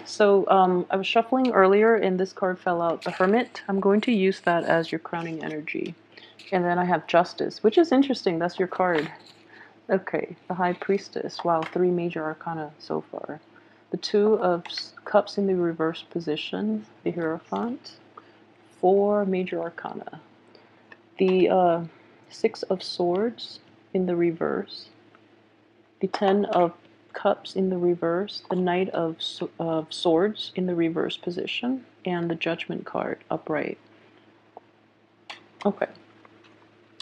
So I was shuffling earlier and this card fell out, the Hermit. I'm going to use that as your crowning energy. And then I have Justice, which is interesting. That's your card. Okay, the High Priestess. Wow, 3 major arcana so far. The Two of Cups in the reverse position, the Hierophant. 4 major arcana. The 6 of Swords in the reverse. The 10 of Cups in the reverse, the Knight of Swords in the reverse position, and the Judgment card upright. Okay,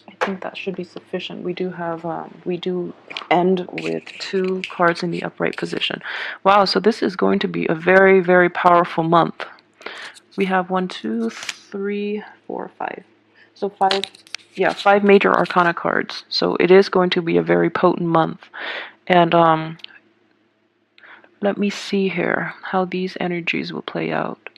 I think that should be sufficient. We do end with 2 cards in the upright position. Wow, so this is going to be a very, very powerful month. We have 1, 2, 3, 4, 5. So 5, yeah, 5 major arcana cards. So it is going to be a very potent month. And let me see here how these energies will play out.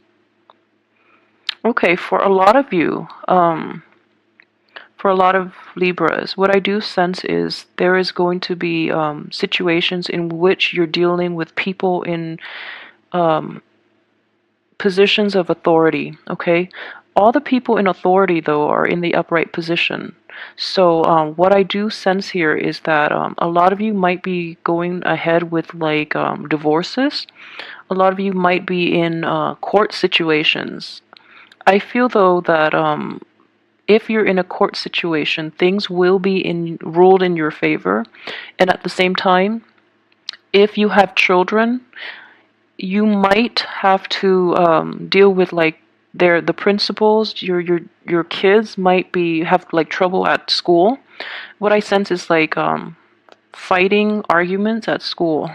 Okay, for a lot of you, for a lot of Libras, what I do sense is there is going to be situations in which you're dealing with people in positions of authority, okay? All the people in authority, though, are in the upright position. So what I do sense here is that a lot of you might be going ahead with like divorces. A lot of you might be in court situations. I feel though that if you're in a court situation, things will be ruled in your favor, and at the same time, if you have children, you might have to deal with like the principals. Your kids might have like trouble at school. What I sense is like fighting arguments at school.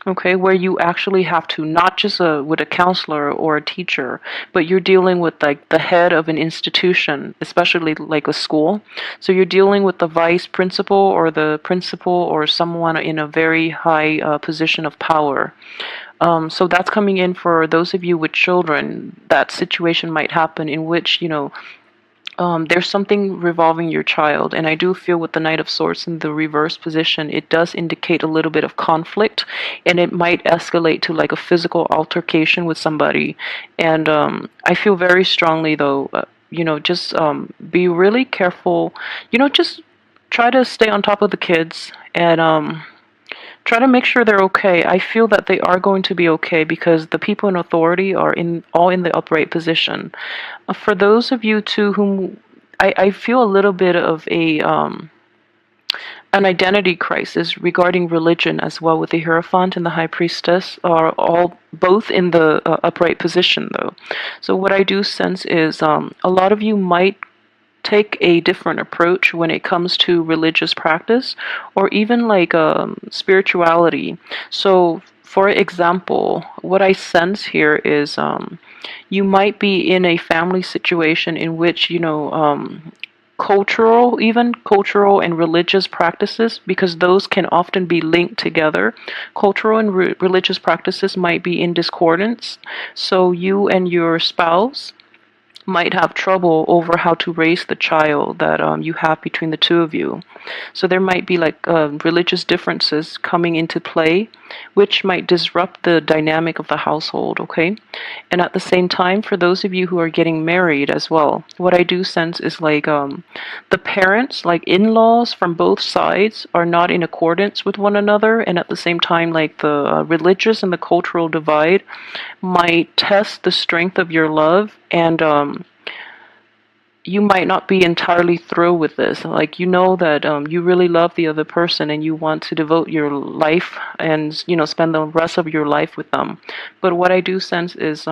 Okay, where you actually have to, not just with a counselor or a teacher, but you're dealing with like the head of an institution, especially like a school. So you're dealing with the vice principal or the principal or someone in a very high position of power. So that's coming in for those of you with children. That situation might happen in which, there's something revolving your child. And I do feel with the Knight of Swords in the reverse position, it does indicate a little bit of conflict, and it might escalate to like a physical altercation with somebody. And I feel very strongly though, just be really careful. Just try to stay on top of the kids and try to make sure they're okay. I feel that they are going to be okay because the people in authority are all in the upright position. For those of you too whom I feel a little bit of an identity crisis regarding religion as well, with the Hierophant and the High Priestess are all both in the upright position though. So what I do sense is a lot of you might take a different approach when it comes to religious practice or even like spirituality. So for example, what I sense here is you might be in a family situation in which cultural and religious practices, because those can often be linked together. Cultural and religious practices might be in discordance, so you and your spouse might have trouble over how to raise the child that you have between the two of you. So there might be like religious differences coming into play, which might disrupt the dynamic of the household, okay? And at the same time, for those of you who are getting married as well, what I do sense is like the parents, like in-laws from both sides, are not in accordance with one another, and at the same time, like the religious and the cultural divide might test the strength of your love, and you might not be entirely thrilled with this. Like, that you really love the other person and you want to devote your life and, spend the rest of your life with them. But what I do sense is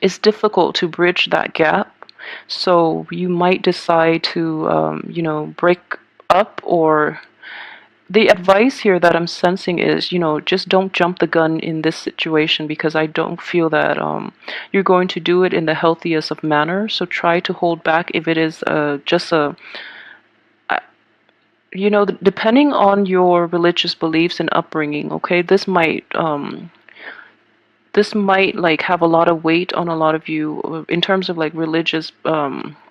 it's difficult to bridge that gap. So you might decide to, break up. Or the advice here that I'm sensing is, just don't jump the gun in this situation, because I don't feel that you're going to do it in the healthiest of manner. So try to hold back if it is just depending on your religious beliefs and upbringing, okay, this might like have a lot of weight on a lot of you in terms of like religious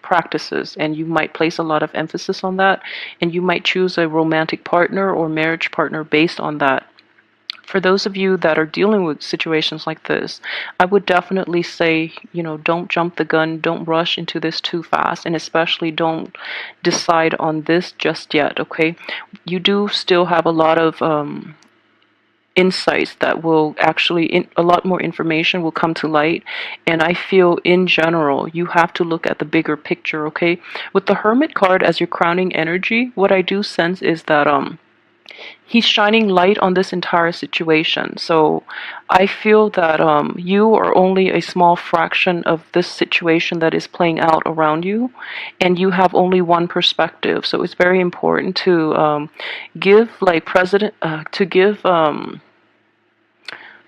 practices, and you might place a lot of emphasis on that, and you might choose a romantic partner or marriage partner based on that. for those of you that are dealing with situations like this, I would definitely say, don't jump the gun, don't rush into this too fast, and especially don't decide on this just yet, okay? You do still have a lot of insights that will actually, a lot more information will come to light, and I feel in general you have to look at the bigger picture, okay? With the Hermit card as your crowning energy, what I do sense is that he's shining light on this entire situation. So I feel that you are only a small fraction of this situation that is playing out around you, and you have only one perspective. So it's very important to give like president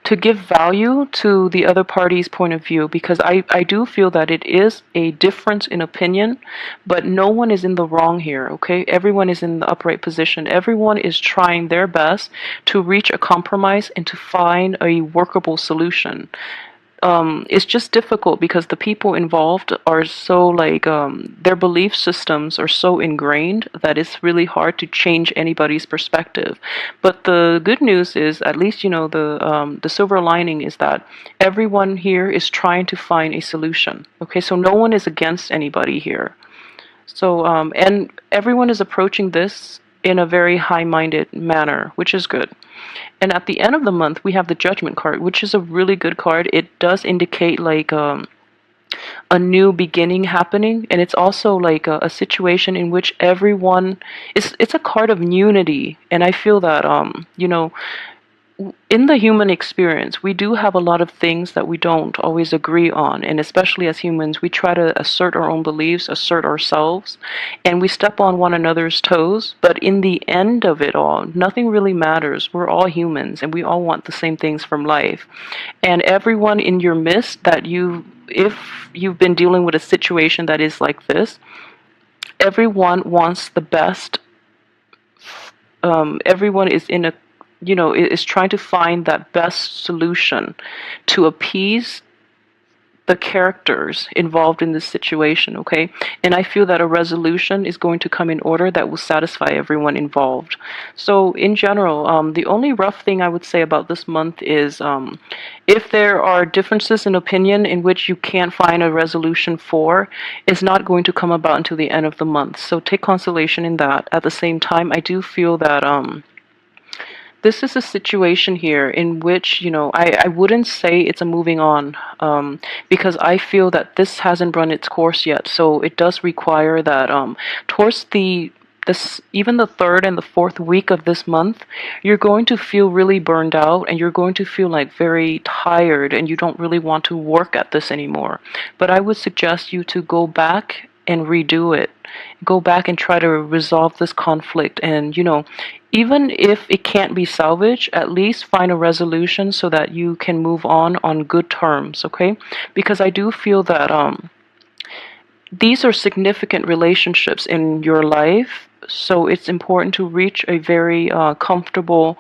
to give value to the other party's point of view, because I do feel that it is a difference in opinion, but no one is in the wrong here, okay? Everyone is in the upright position. Everyone is trying their best to reach a compromise and to find a workable solution. It's just difficult because the people involved are so like their belief systems are so ingrained that it's really hard to change anybody's perspective. But the good news is, at least the silver lining is that everyone here is trying to find a solution. Okay, so no one is against anybody here. So and everyone is approaching this in a very high-minded manner, which is good. And at the end of the month, we have the Judgment card, which is a really good card. It does indicate like a new beginning happening, and it's also like a situation in which everyone it's a card of unity. And I feel that in the human experience, we do have a lot of things that we don't always agree on, and especially as humans, we try to assert our own beliefs, assert ourselves, and we step on one another's toes. But in the end of it all, nothing really matters. We're all humans, and we all want the same things from life. And everyone in your midst if you've been dealing with a situation that is like this, everyone wants the best. Everyone is in a is trying to find that best solution to appease the characters involved in this situation, okay? And I feel that a resolution is going to come in order that will satisfy everyone involved. So in general, the only rough thing I would say about this month is if there are differences in opinion in which you can't find a resolution for, it's not going to come about until the end of the month. So take consolation in that. At the same time, I do feel that this is a situation here in which, I wouldn't say it's a moving on, because I feel that this hasn't run its course yet. So it does require that towards even the third and the fourth week of this month, you're going to feel really burned out, and you're going to feel like very tired, and you don't really want to work at this anymore. But I would suggest you to go back and redo it. Go back and try to resolve this conflict, and even if it can't be salvaged, at least find a resolution so that you can move on good terms, okay? Because I do feel that these are significant relationships in your life, so it's important to reach a very comfortable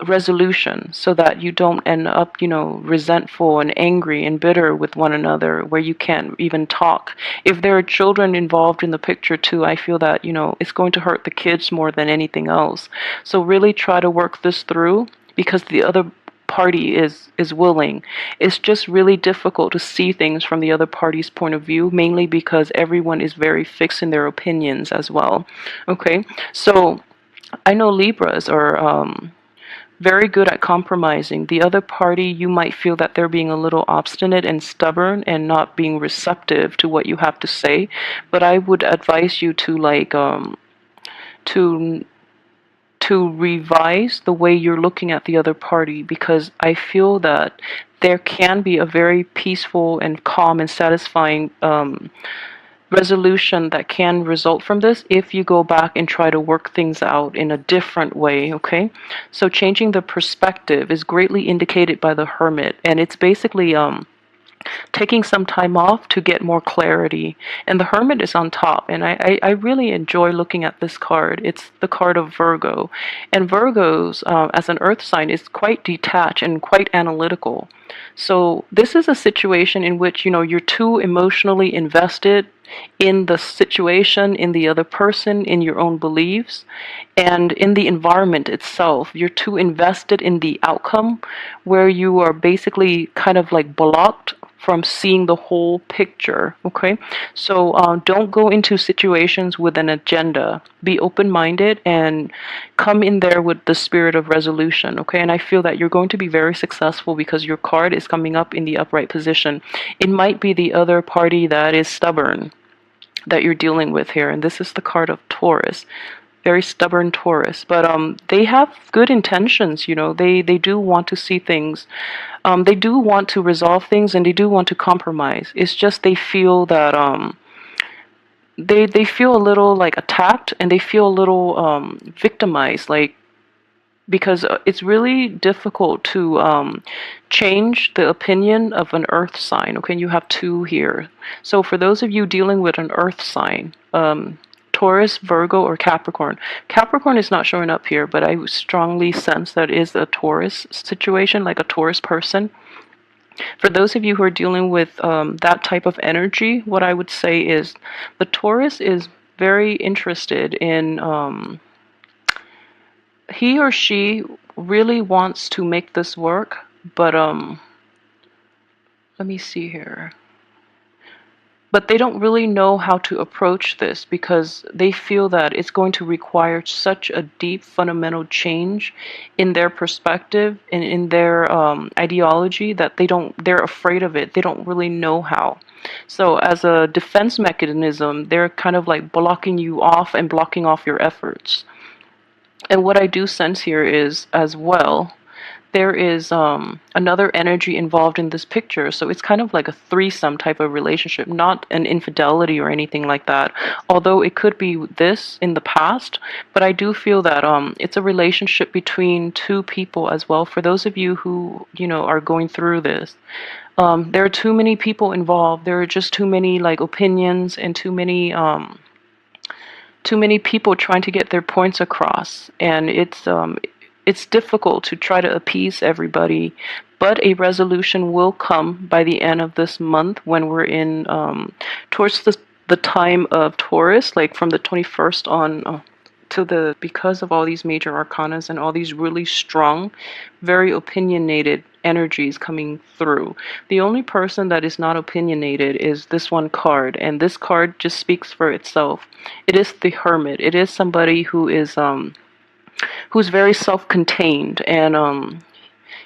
resolution so that you don't end up, resentful and angry and bitter with one another where you can't even talk. If there are children involved in the picture too, I feel that, it's going to hurt the kids more than anything else. So really try to work this through, because the other party is willing. It's just really difficult to see things from the other party's point of view, mainly because everyone is very fixed in their opinions as well. Okay, so I know Libras are very good at compromising. The other party, you might feel that they're being a little obstinate and stubborn and not being receptive to what you have to say. But I would advise you to to revise the way you're looking at the other party, because I feel that there can be a very peaceful and calm and satisfying resolution that can result from this if you go back and try to work things out in a different way, okay? So changing the perspective is greatly indicated by the Hermit, and it's basically taking some time off to get more clarity. And the Hermit is on top, and I really enjoy looking at this card. It's the card of Virgo, and Virgos as an earth sign is quite detached and quite analytical. So this is a situation in which you're too emotionally invested in the situation, in the other person, in your own beliefs, and in the environment itself. You're too invested in the outcome, where you are basically kind of like blocked from seeing the whole picture. Okay, so don't go into situations with an agenda. Be open-minded and come in there with the spirit of resolution. Okay, and I feel that you're going to be very successful because your card is coming up in the upright position. It might be the other party that is stubborn that you're dealing with here, and this is the card of Taurus. Very stubborn Taurus, but they have good intentions. You know, they do want to see things, they do want to resolve things, and they do want to compromise. It's just they feel that they feel a little like attacked, and they feel a little victimized, like, because it's really difficult to change the opinion of an earth sign. Okay, you have two here. So for those of you dealing with an earth sign, Taurus, Virgo, or Capricorn. Capricorn is not showing up here, but I strongly sense that is a Taurus situation, like a Taurus person. For those of you who are dealing with that type of energy, what I would say is the Taurus is very interested in, he or she really wants to make this work, but let me see here. But they don't really know how to approach this because they feel that it's going to require such a deep fundamental change in their perspective and in their ideology that they're afraid of it. They don't really know how. So as a defense mechanism, they're kind of like blocking you off and blocking off your efforts. And what I do sense here is, as well, there is another energy involved in this picture. So it's kind of like a threesome type of relationship, not an infidelity or anything like that. Although it could be this in the past, but I do feel that it's a relationship between two people as well. For those of you who, you know, are going through this, there are too many people involved. There are just too many like opinions and too many people trying to get their points across, and it's difficult to try to appease everybody, but a resolution will come by the end of this month when we're in towards the time of Taurus, like from the 21st on to the, because of all these major arcanas and all these really strong, very opinionated energies coming through. The only person that is not opinionated is this one card, and this card just speaks for itself. It is the Hermit. It is somebody who is who's very self-contained, and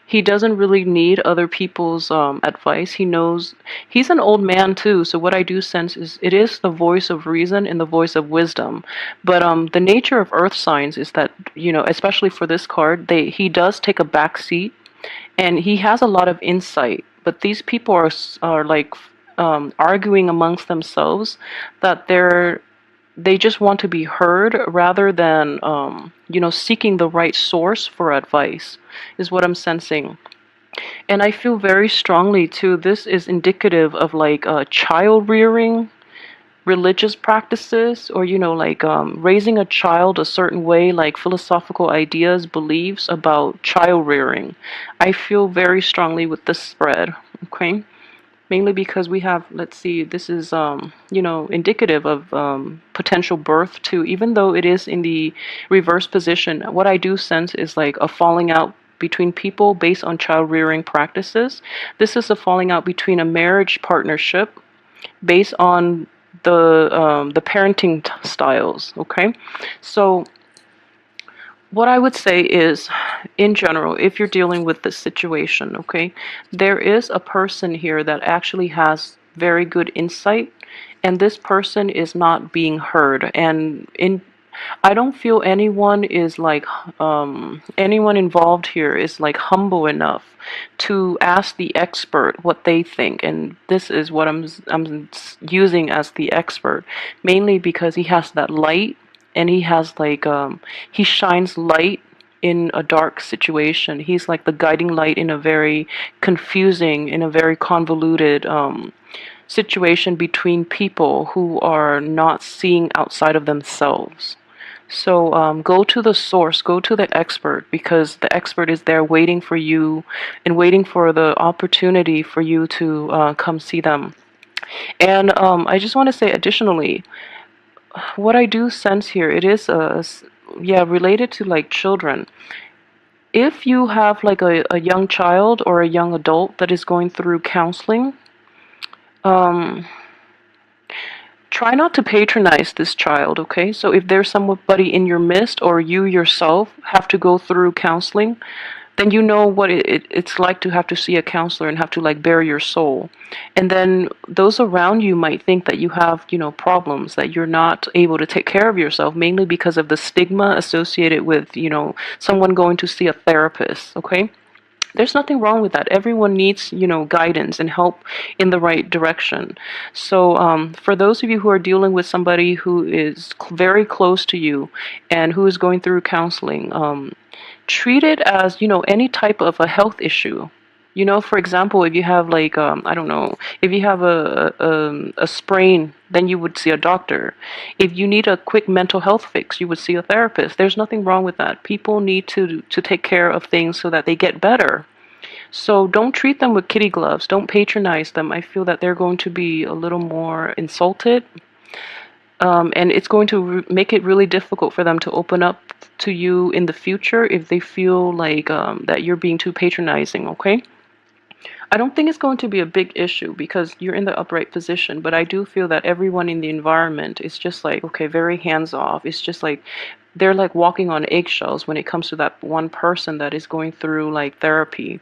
he doesn't really need other people's advice. He knows he's an old man too, so what I do sense is it is the voice of reason and the voice of wisdom. But the nature of earth signs is that, you know, especially for this card, he does take a back seat, and he has a lot of insight. But these people are like arguing amongst themselves that they just want to be heard rather than, you know, seeking the right source for advice, is what I'm sensing. And I feel very strongly too, this is indicative of like child rearing, religious practices, or, you know, like raising a child a certain way, like philosophical ideas, beliefs about child rearing. I feel very strongly with this spread, okay? Mainly because we have, let's see, this is, you know, indicative of potential birth too. Even though it is in the reverse position, what I do sense is like a falling out between people based on child rearing practices. This is a falling out between a marriage partnership based on the parenting styles, okay? So what I would say is, in general, if you're dealing with this situation, okay, there is a person here that actually has very good insight, and this person is not being heard. And I don't feel anyone is like, anyone involved here is like humble enough to ask the expert what they think. And this is what I'm using as the expert, mainly because he has that light, and he has like he shines light in a dark situation. He's like the guiding light in a very confusing, in a very convoluted situation between people who are not seeing outside of themselves. So go to the source, go to the expert, because the expert is there waiting for you and waiting for the opportunity for you to come see them. And I just want to say additionally, what I do sense here, it is yeah, related to like children. If you have like a young child or a young adult that is going through counseling, um, try not to patronize this child, okay? So if there's somebody in your midst or you yourself have to go through counseling, then you know what it's like to have to see a counselor and have to like bare your soul. And then those around you might think that you have, problems, that you're not able to take care of yourself, mainly because of the stigma associated with, someone going to see a therapist, okay? There's nothing wrong with that. Everyone needs, guidance and help in the right direction. So, for those of you who are dealing with somebody who is very close to you and who is going through counseling, treat it as, any type of a health issue. For example, if you have like, I don't know, if you have a sprain, then you would see a doctor. If you need a quick mental health fix, you would see a therapist. There's nothing wrong with that. People need to take care of things so that they get better. So don't treat them with kitty gloves. Don't patronize them. I feel that they're going to be a little more insulted, and it's going to make it really difficult for them to open up to you in the future if they feel like that you're being too patronizing, okay? I don't think it's going to be a big issue because you're in the upright position, but I do feel that everyone in the environment is just like, okay, very hands off. It's just like they're like walking on eggshells when it comes to that one person that is going through like therapy.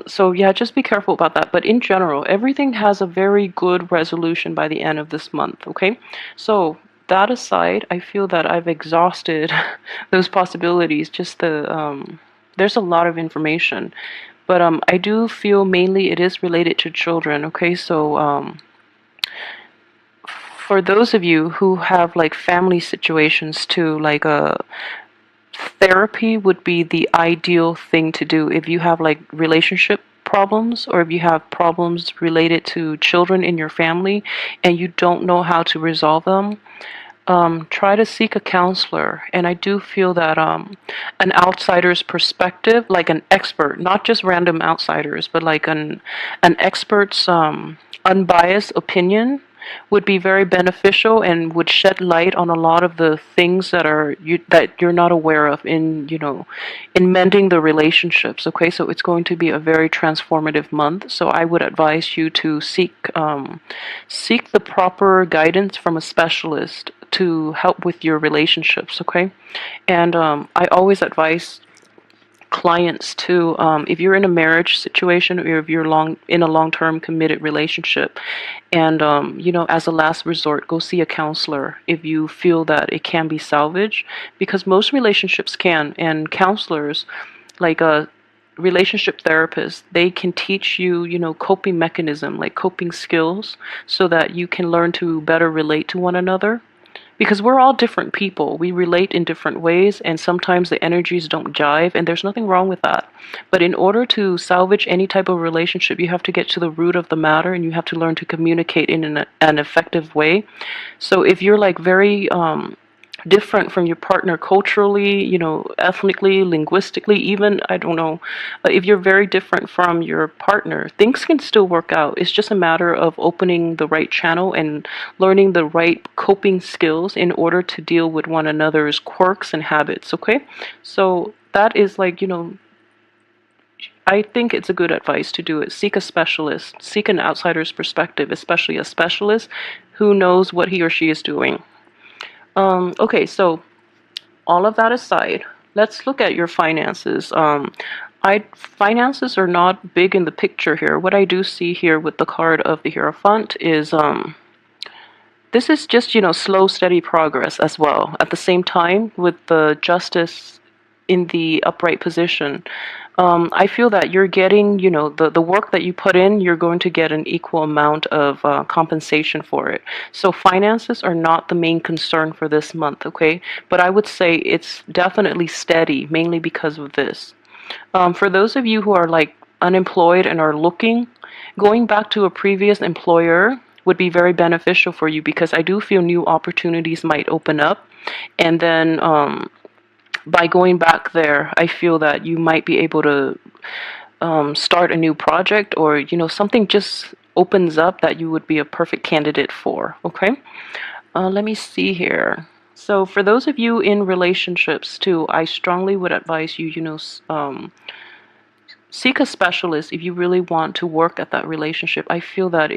So yeah, just be careful about that. But in general, everything has a very good resolution by the end of this month, okay? So that aside, I feel that I've exhausted those possibilities. There's a lot of information. But I do feel mainly it is related to children, okay? So for those of you who have like family situations too, like therapy would be the ideal thing to do if you have like relationship problems or if you have problems related to children in your family and you don't know how to resolve them. Try to seek a counselor. And I do feel that an outsider's perspective, like an expert, not just random outsiders, but like an expert's unbiased opinion would be very beneficial and would shed light on a lot of the things that you're not aware of in in mending the relationships. Okay, so it's going to be a very transformative month. So I would advise you to seek the proper guidance from a specialist to help with your relationships. Okay, and I always advise clients too, if you're in a marriage situation or if you're in a long-term committed relationship, and as a last resort, go see a counselor if you feel that it can be salvaged, because most relationships can, and counselors, like relationship therapists, they can teach you, coping mechanism, like coping skills, so that you can learn to better relate to one another. Because we're all different people. We relate in different ways, and sometimes the energies don't jive, and there's nothing wrong with that. But in order to salvage any type of relationship, you have to get to the root of the matter, and you have to learn to communicate in an effective way. So if you're like very different from your partner culturally, ethnically, linguistically, even, I don't know, if you're very different from your partner, things can still work out. It's just a matter of opening the right channel and learning the right coping skills in order to deal with one another's quirks and habits, okay? So that is like, I think it's a good advice to do it. Seek a specialist, seek an outsider's perspective, especially a specialist who knows what he or she is doing. Okay, so all of that aside, let's look at your finances. Finances are not big in the picture here. What I do see here with the card of the Hierophant is this is just, slow, steady progress as well. At the same time, with the Justice in the upright position, I feel that you're getting, the work that you put in, you're going to get an equal amount of compensation for it. So finances are not the main concern for this month, okay? But I would say it's definitely steady, mainly because of this. For those of you who are like unemployed and are looking, going back to a previous employer would be very beneficial for you, because I do feel new opportunities might open up. And then by going back there, I feel that you might be able to start a new project, or something just opens up that you would be a perfect candidate for, okay? Let me see here. So for those of you in relationships too, I strongly would advise you, seek a specialist if you really want to work at that relationship. I feel that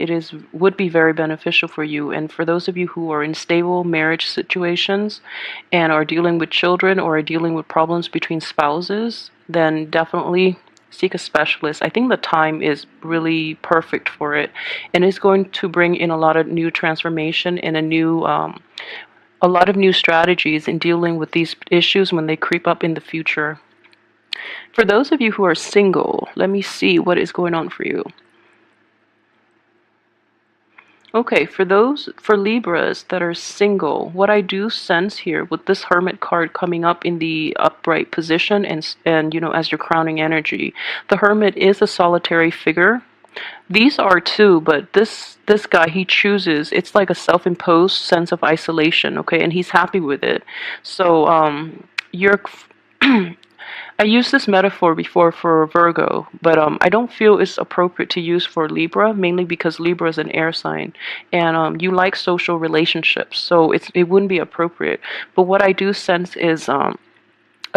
would be very beneficial for you. And for those of you who are in stable marriage situations and are dealing with children or are dealing with problems between spouses, then definitely seek a specialist. I think the time is really perfect for it, and it's going to bring in a lot of new transformation and a lot of new strategies in dealing with these issues when they creep up in the future. For those of you who are single, let me see what is going on for you. Okay, for Libras that are single, what I do sense here with this Hermit card coming up in the upright position and as your crowning energy, the Hermit is a solitary figure. These are too, but this guy, he chooses, it's like a self-imposed sense of isolation, okay, and he's happy with it. So you're I used this metaphor before for Virgo, but I don't feel it's appropriate to use for Libra, mainly because Libra is an air sign, and you like social relationships, so it wouldn't be appropriate. But what I do sense is a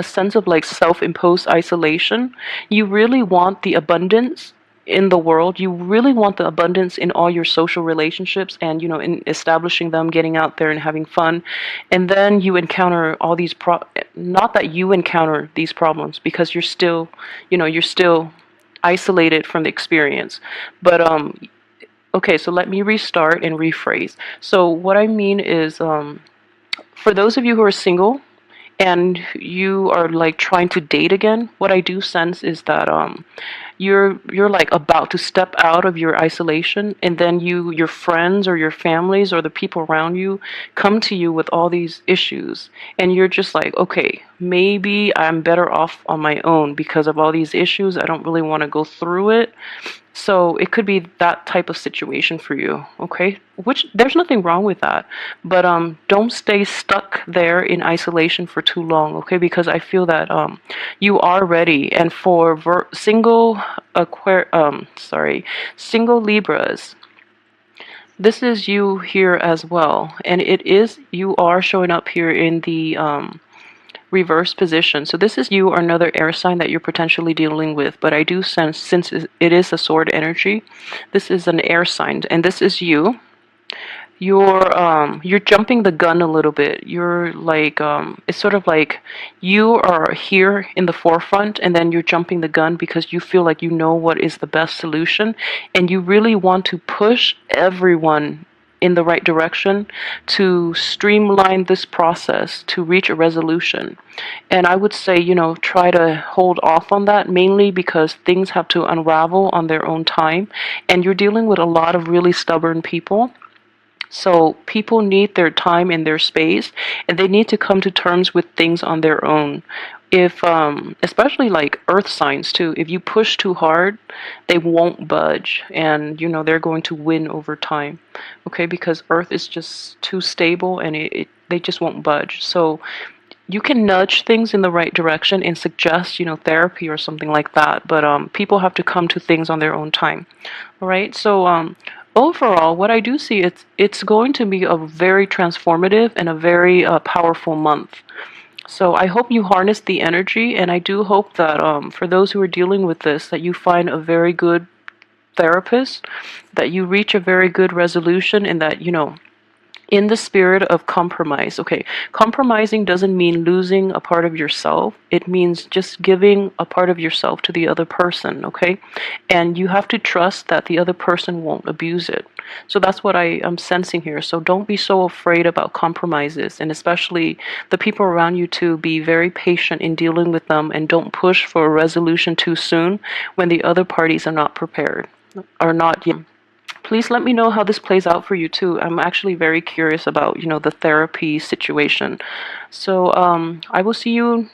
sense of like self-imposed isolation. You really want the abundance in the world. You really want the abundance in all your social relationships and, in establishing them, getting out there and having fun. And then you encounter all these not that you encounter these problems because you're still isolated from the experience. But okay, so let me restart and rephrase. So what I mean is, for those of you who are single and you are like trying to date again, what I do sense is that you're like about to step out of your isolation, and then your friends or your families or the people around you come to you with all these issues, and you're just like, okay, maybe I'm better off on my own because of all these issues. I don't really want to go through it. So it could be that type of situation for you, okay? Which there's nothing wrong with that, but don't stay stuck there in isolation for too long, okay? Because I feel that you are ready, and for single Libras, this is you here as well, and you are showing up here in the reverse position. So this is you or another air sign that you're potentially dealing with, but I do sense, since it is a sword energy, this is an air sign, and this is you. You're jumping the gun a little bit. You're like it's sort of like you are here in the forefront, and then you're jumping the gun because you feel like you know what is the best solution, and you really want to push everyone in the right direction to streamline this process to reach a resolution. And I would say, try to hold off on that, mainly because things have to unravel on their own time, and you're dealing with a lot of really stubborn people. So people need their time and their space, and they need to come to terms with things on their own. If, especially like earth signs too, if you push too hard, they won't budge, and they're going to win over time, okay? Because earth is just too stable, and they just won't budge. So you can nudge things in the right direction and suggest, therapy or something like that, but people have to come to things on their own time. All right, so overall, what I do see, it's going to be a very transformative and a very powerful month. So I hope you harness the energy, and I do hope that for those who are dealing with this, that you find a very good therapist, that you reach a very good resolution, and that, in the spirit of compromise. Okay, compromising doesn't mean losing a part of yourself. It means just giving a part of yourself to the other person, okay? And you have to trust that the other person won't abuse it. So that's what I am sensing here. So don't be so afraid about compromises, and especially the people around you, to be very patient in dealing with them, and don't push for a resolution too soon when the other parties are not prepared, or not yet. Please let me know how this plays out for you too. I'm actually very curious about, the therapy situation. So I will see you